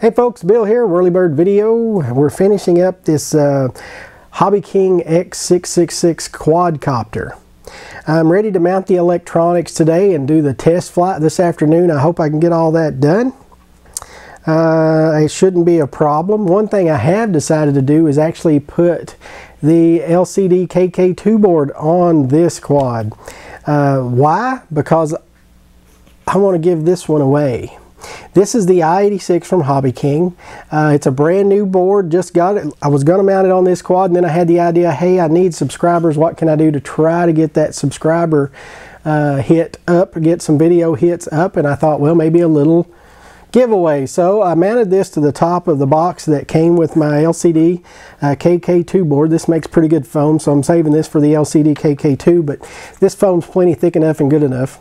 Hey folks, Bill here, Whirlybird Video. We're finishing up this Hobbyking x666 quadcopter. I'm ready to mount the electronics today and do the test flight this afternoon. I hope I can get all that done. It shouldn't be a problem. One thing I have decided to do is actually put the LCD kk2 board on this quad. Why? Because I want to give this one away. This is the i86 from Hobbyking. It's a brand new board, just got it. I was going to mount it on this quad, and then I had the idea, hey, I need subscribers. What can I do to try to get that subscriber hit up, get some video hits up? And I thought, well, maybe a little giveaway. So I mounted this to the top of the box that came with my LCD kk2 board. This makes pretty good foam, so I'm saving this for the LCD kk2, but this foam's plenty thick enough and good enough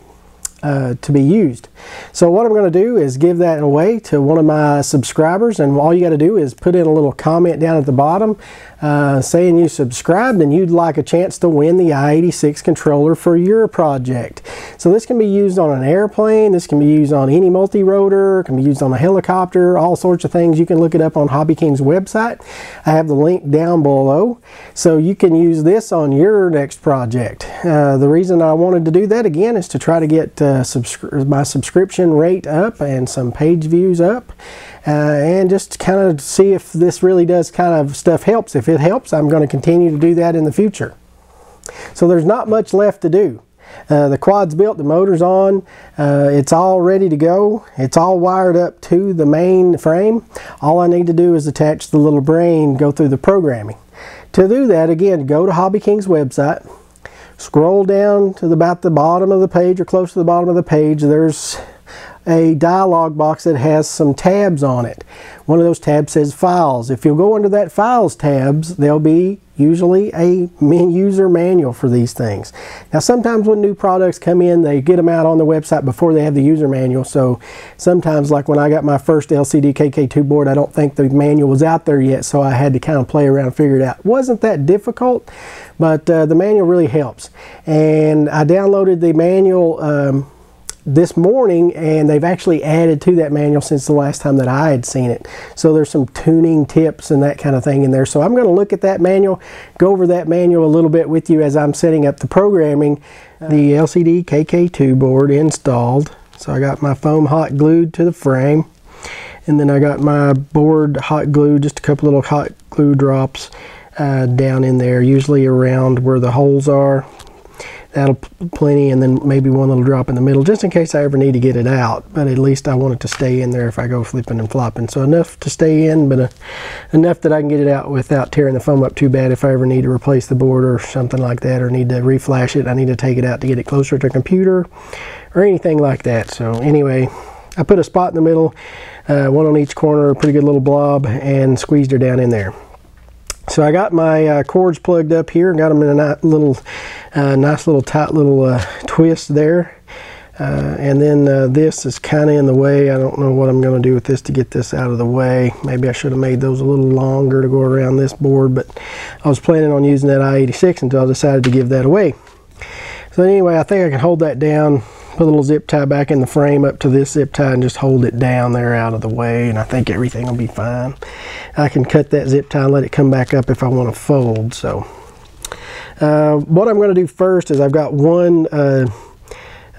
to be used. So what I'm going to do is give that away to one of my subscribers, and all you got to do is put in a little comment down at the bottom saying you subscribed and you'd like a chance to win the i86 controller for your project. So this can be used on an airplane, this can be used on any multi-rotor, it can be used on a helicopter, all sorts of things. You can look it up on Hobbyking's website. I have the link down below, so you can use this on your next project. The reason I wanted to do that again is to try to get my subscription rate up and some page views up, and just kind of see if this really does kind of stuff helps. If it helps, I'm going to continue to do that in the future. So there's not much left to do. The quad's built, the motor's on, it's all ready to go. It's all wired up to the main frame. All I need to do is attach the little brain, go through the programming. To do that, again, go to Hobbyking's website, scroll down to about the bottom of the page or close to the bottom of the page. There's a dialog box that has some tabs on it. One of those tabs says Files. If you'll go under that Files tabs, there'll be usually a user manual for these things. Now sometimes when new products come in, they get them out on the website before they have the user manual. So sometimes, like when I got my first LCD kk2 board, I don't think the manual was out there yet, so I had to kind of play around and figure it out. It wasn't that difficult, but the manual really helps. And I downloaded the manual this morning, and they've actually added to that manual since the last time that I had seen it. So there's some tuning tips and that kind of thing in there. So I'm going to look at that manual, go over that manual a little bit with you as I'm setting up the programming. The LCD kk2 board installed. So I got my foam hot glued to the frame, and then I got my board hot glued, just a couple little hot glue drops down in there, usually around where the holes are. That'll plenty, and then maybe one little drop in the middle, just in case I ever need to get it out. But at least I want it to stay in there if I go flipping and flopping. So enough to stay in, but enough that I can get it out without tearing the foam up too bad if I ever need to replace the board or something like that, or need to reflash it. I need to take it out to get it closer to the computer or anything like that. So anyway, I put a spot in the middle, one on each corner, a pretty good little blob, and squeezed her down in there. So I got my cords plugged up here and got them in a nice little tight little twist there. And then this is kind of in the way. I don't know what I'm going to do with this to get this out of the way. Maybe I should have made those a little longer to go around this board, but I was planning on using that i86 until I decided to give that away. So anyway, I think I can hold that down, put a little zip tie back in the frame up to this zip tie and just hold it down there out of the way, and I think everything will be fine. I can cut that zip tie and let it come back up if I want to fold. So what I'm going to do first is I've got one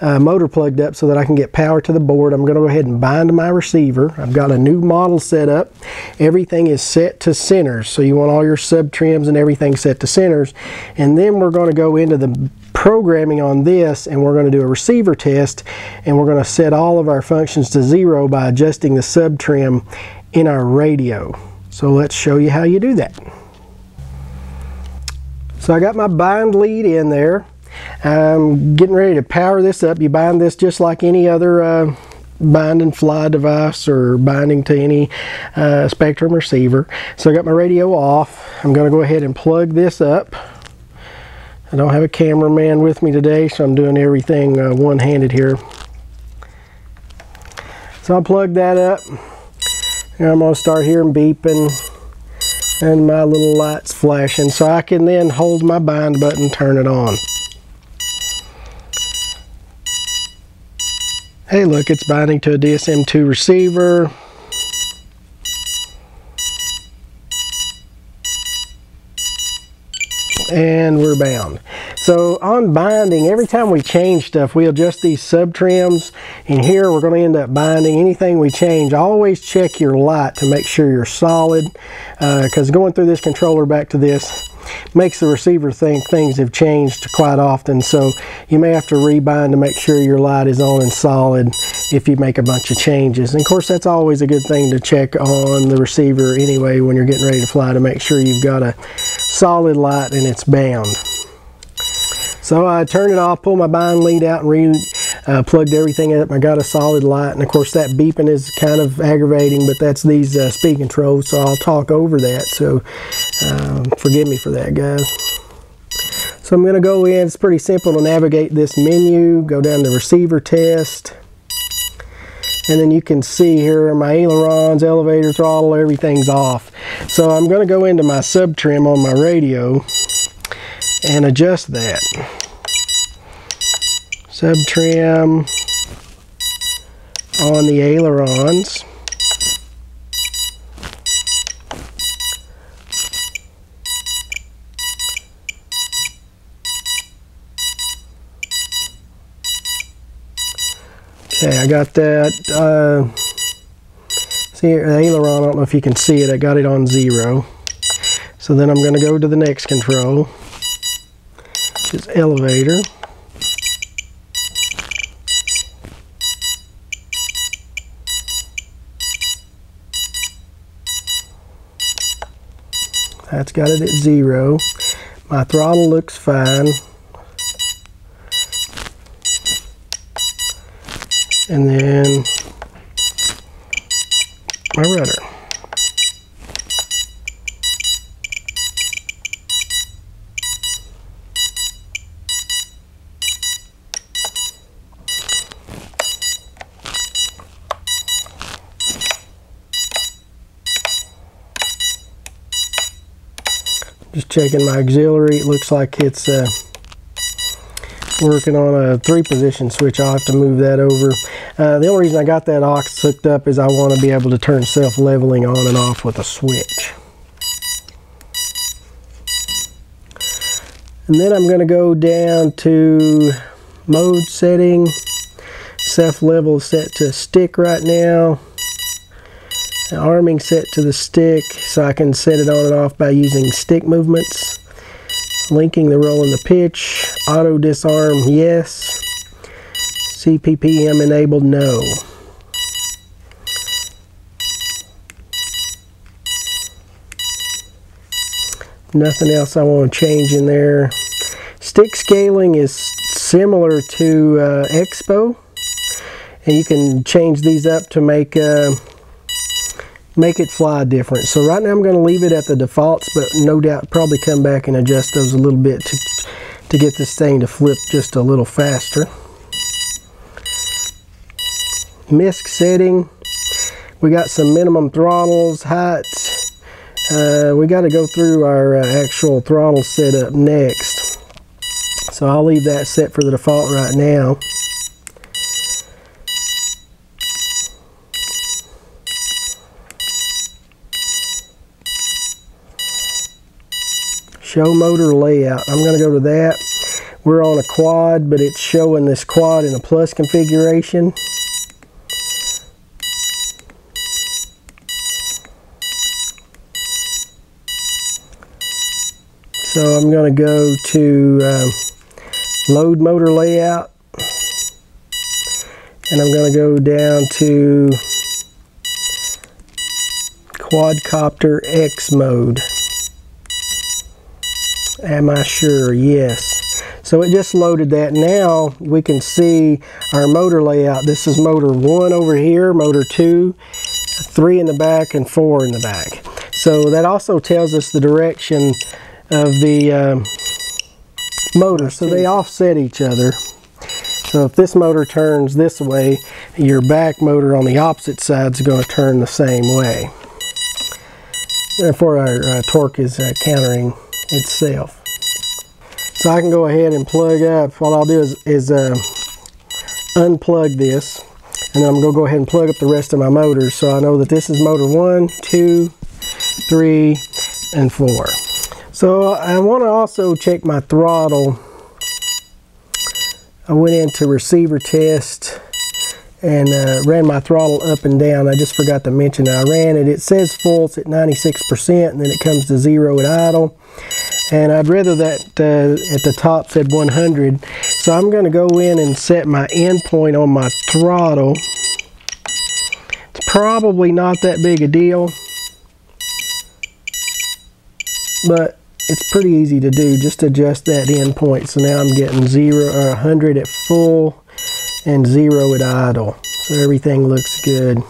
motor plugged up so that I can get power to the board. I'm going to go ahead and bind my receiver. I've got a new model set up. Everything is set to centers, so you want all your sub trims and everything set to centers. And then we're going to go into the programming on this, and we're going to do a receiver test, and we're going to set all of our functions to 0 by adjusting the sub trim in our radio. So let's show you how you do that. So I got my bind lead in there. I'm getting ready to power this up. You bind this just like any other bind and fly device or binding to any Spectrum receiver. So I got my radio off. I'm going to go ahead and plug this up. I don't have a cameraman with me today, so I'm doing everything one-handed here. So I'll plug that up, and I'm going to start hearing beeping and my little lights flashing, so I can then hold my bind button and turn it on. Hey look, it's binding to a DSM2 receiver. and we're bound. So on binding, every time we change stuff, we adjust these sub trims, and here we're going to end up binding anything we change. Always check your light to make sure you're solid, because going through this controller back to this makes the receiver think things have changed quite often, so you may have to rebind to make sure your light is on and solid if you make a bunch of changes. And of course, that's always a good thing to check on the receiver anyway when you're getting ready to fly, to make sure you've got a solid light and it's bound. So I turned it off, pulled my bind lead out, and plugged everything up. I got a solid light, and of course that beeping is kind of aggravating, but that's these speed controls, so I'll talk over that, so forgive me for that, guys. So I'm going to go in. It's pretty simple to navigate this menu, go down to receiver test, and then you can see here my ailerons, elevator, throttle, everything's off. So I'm going to go into my sub trim on my radio and adjust that. Sub trim on the ailerons. Okay, I got that. See here, the aileron, I don't know if you can see it, I got it on 0. So then I'm going to go to the next control, which is elevator. That's got it at 0. My throttle looks fine. And then my rudder. Just checking my auxiliary. It looks like it's working on a 3-position switch. I'll have to move that over. The only reason I got that aux hooked up is I want to be able to turn self-leveling on and off with a switch. And then I'm going to go down to mode setting. Self-level set to stick right now. Arming set to the stick, so I can set it on and off by using stick movements. Linking the roll and the pitch. Auto disarm, yes. CPPM enabled, no. Nothing else I want to change in there. Stick scaling is similar to Expo, and you can change these up to make it fly different. So right now I'm going to leave it at the defaults, but no doubt probably come back and adjust those a little bit to get this thing to flip just a little faster. MISC setting, we got some minimum throttles, heights. We got to go through our actual throttle setup next, so I'll leave that set for the default right now. Show motor layout. I'm going to go to that. We're on a quad, but it's showing this quad in a plus configuration. So I'm going to go to load motor layout, and I'm going to go down to quadcopter X mode. Am I sure? Yes. So it just loaded that. Now we can see our motor layout. This is motor 1 over here, motor 2, 3 in the back, and 4 in the back. So that also tells us the direction of the motor. So they offset each other. So if this motor turns this way, your back motor on the opposite side is going to turn the same way. Therefore our torque is countering itself. So I can go ahead and plug up. What I'll do is unplug this, and then I'm going to go ahead and plug up the rest of my motors, so I know that this is motor 1, 2, 3, and 4. So I want to also check my throttle. I went into receiver test and ran my throttle up and down. I just forgot to mention that I ran it. It says full, it's at 96%, and then it comes to 0 at idle. And I'd rather that at the top said 100. So I'm going to go in and set my endpoint on my throttle. It's probably not that big a deal, but it's pretty easy to do. Just adjust that endpoint. So now I'm getting 100 at full and 0 at idle. So everything looks good.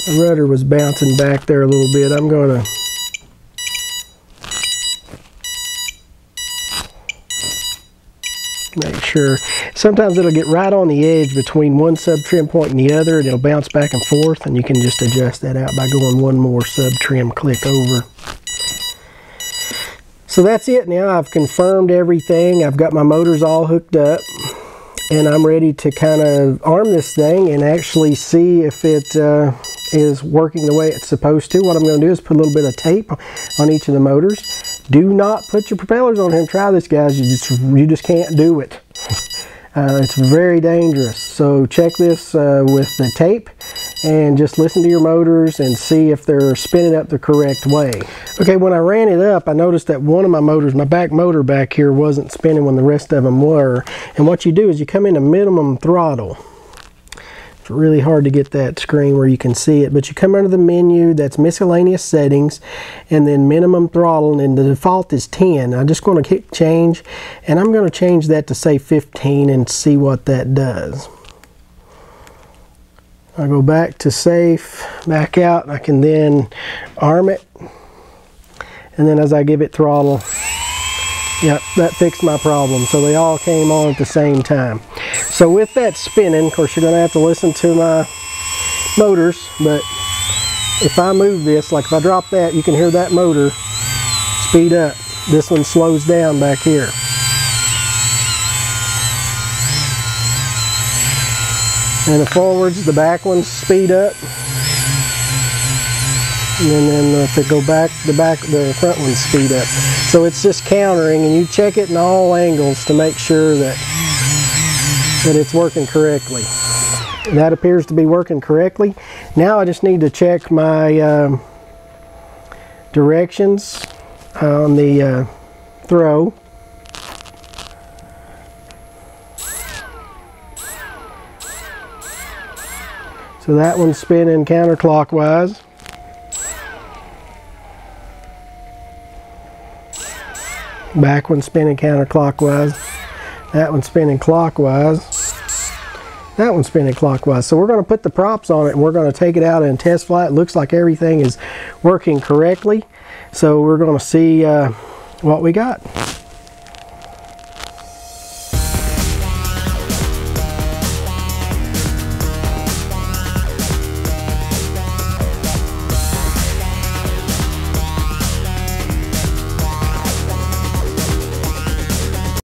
The rudder was bouncing back there a little bit. I'm going to make sure. Sometimes it'll get right on the edge between one sub trim point and the other, and it'll bounce back and forth, and you can just adjust that out by going one more sub trim click over. So that's it. Now I've confirmed everything. I've got my motors all hooked up, and I'm ready to kind of arm this thing and actually see if it is working the way it's supposed to. What I'm going to do is put a little bit of tape on each of the motors. Do not put your propellers on here and try this, guys. You just can't do it. It's very dangerous. So check this with the tape and just listen to your motors and see if they're spinning up the correct way. Okay, when I ran it up, I noticed that one of my motors, my back motor back here, wasn't spinning when the rest of them were. And what you do is you come into minimum throttle. It's really hard to get that screen where you can see it, but you come under the menu, that's miscellaneous settings, and then minimum throttle, and the default is 10. I'm just going to hit change, and I'm going to change that to say 15 and see what that does. I go back to safe, back out, and I can then arm it, and then as I give it throttle, yep, that fixed my problem. So they all came on at the same time. So with that spinning, of course you're going to have to listen to my motors, but if I move this, like if I drop that, you can hear that motor speed up. This one slows down back here. And the forwards, the back ones speed up. And then if they go back, the front ones speed up. So it's just countering, and you check it in all angles to make sure that it's working correctly. That appears to be working correctly. Now I just need to check my directions on the throw. So that one's spinning counterclockwise. Back one spinning counterclockwise. That one's spinning clockwise. That one's spinning clockwise. So we're going to put the props on it, and we're going to take it out and test fly. It looks like everything is working correctly. So we're going to see what we got.